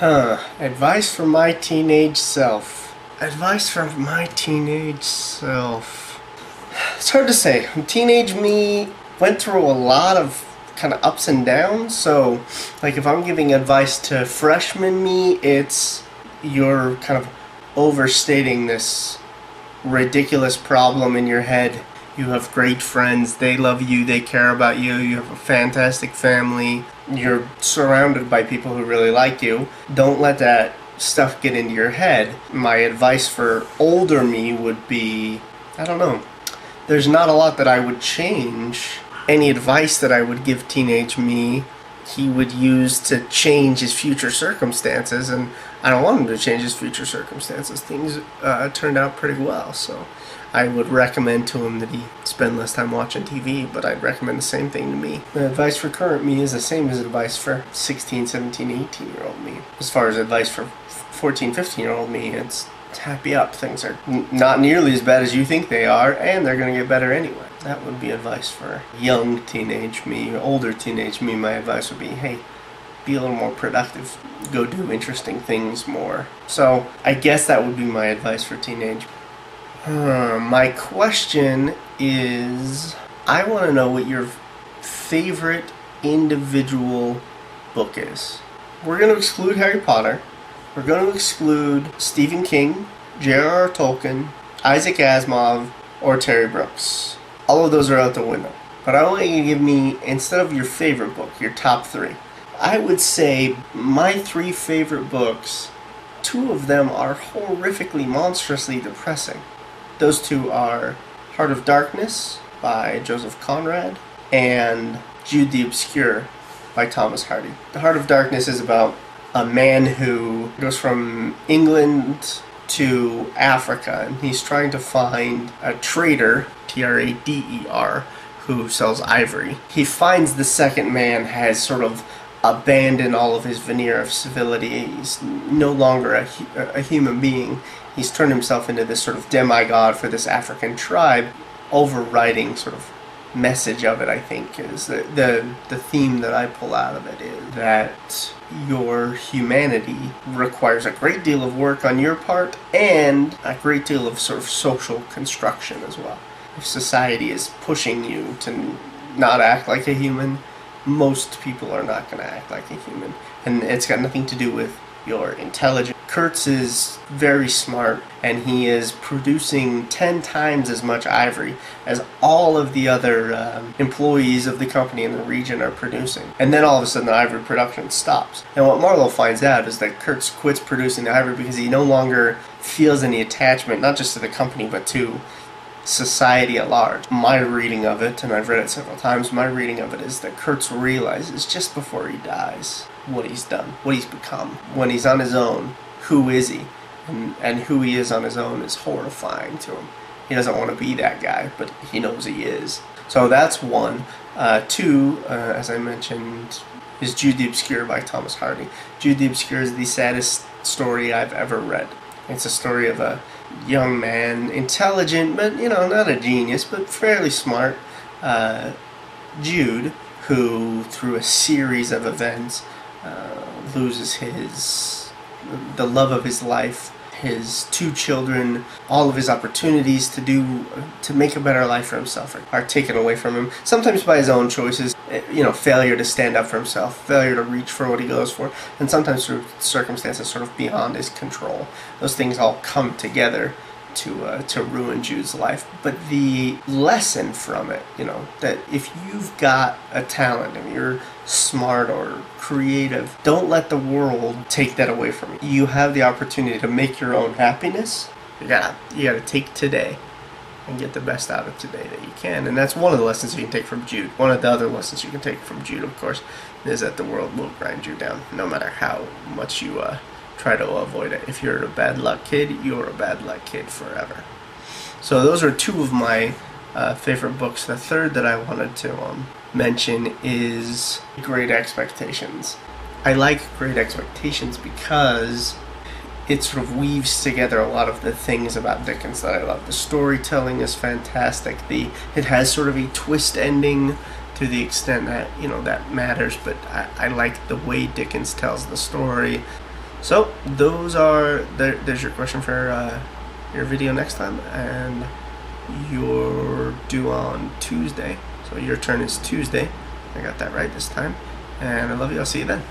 Advice from my teenage self. Advice from my teenage self. It's hard to say. Teenage me went through a lot of kind of ups and downs, so like if I'm giving advice to freshman me, it's you're kind of overstating this ridiculous problem in your head. You have great friends, they love you, they care about you, you have a fantastic family, you're surrounded by people who really like you. Don't let that stuff get into your head. My advice for older me would be, I don't know, there's not a lot that I would change. Any advice that I would give teenage me, he would use to change his future circumstances, and I don't want him to change his future circumstances. Things turned out pretty well, so I would recommend to him that he spend less time watching TV, but I'd recommend the same thing to me. The advice for current me is the same as advice for 16, 17, 18-year-old me. As far as advice for 14, 15-year-old me, it's happy up. Things are not nearly as bad as you think they are, and they're going to get better anyway. That would be advice for young teenage me, or older teenage me. My advice would be, hey, be a little more productive. Go do interesting things more. So I guess that would be my advice for teenage. My question is, I want to know what your favorite individual book is. We're going to exclude Harry Potter. We're going to exclude Stephen King, J.R.R. Tolkien, Isaac Asimov, or Terry Brooks. All of those are out the window. But I want you to give me, instead of your favorite book, your top three. I would say my three favorite books, two of them are horrifically, monstrously depressing. Those two are Heart of Darkness by Joseph Conrad and Jude the Obscure by Thomas Hardy. The Heart of Darkness is about a man who goes from England to Africa, and he's trying to find a trader, Trader, who sells ivory. He finds the second man has sort of abandoned all of his veneer of civility. He's no longer a human being. He's turned himself into this sort of demigod for this African tribe. Overriding sort of message of it, I think, is the theme that I pull out of it is that your humanity requires a great deal of work on your part and a great deal of sort of social construction as well. If society is pushing you to not act like a human, most people are not going to act like a human. And it's got nothing to do with your intelligence. Kurtz is very smart, and he is producing 10 times as much ivory as all of the other employees of the company in the region are producing. And then all of a sudden the ivory production stops. And what Marlowe finds out is that Kurtz quits producing the ivory because he no longer feels any attachment, not just to the company, but to society at large. My reading of it, and I've read it several times, my reading of it is that Kurtz realizes just before he dies what he's done, what he's become. When he's on his own, who is he? And who he is on his own is horrifying to him. He doesn't want to be that guy, but he knows he is. So that's one. Two, as I mentioned, is Jude the Obscure by Thomas Hardy. Jude the Obscure is the saddest story I've ever read. It's a story of a young man, intelligent, but, not a genius, but fairly smart, Jude, who, through a series of events, loses the love of his life, his two children, all of his opportunities to make a better life for himself are taken away from him, sometimes by his own choices, failure to stand up for himself, failure to reach for what he goes for, and sometimes through circumstances sort of beyond his control. Those things all come together to ruin Jude's life. But the lesson from it, that if you've got a talent and you're smart or creative, don't let the world take that away from you. You have the opportunity to make your own happiness. You gotta take today and get the best out of today that you can. And that's one of the lessons you can take from Jude. One of the other lessons you can take from Jude, of course, is that the world will grind you down, no matter how much you try to avoid it. If you're a bad luck kid, you're a bad luck kid forever. So those are two of my favorite books. The third that I wanted to mention is Great Expectations. I like Great Expectations because it sort of weaves together a lot of the things about Dickens that I love. The storytelling is fantastic. It has sort of a twist ending to the extent that, that matters, but I like the way Dickens tells the story. So there's your question for your video next time, and you're due on Tuesday. So your turn is Tuesday. I got that right this time. And I love you. I'll see you then.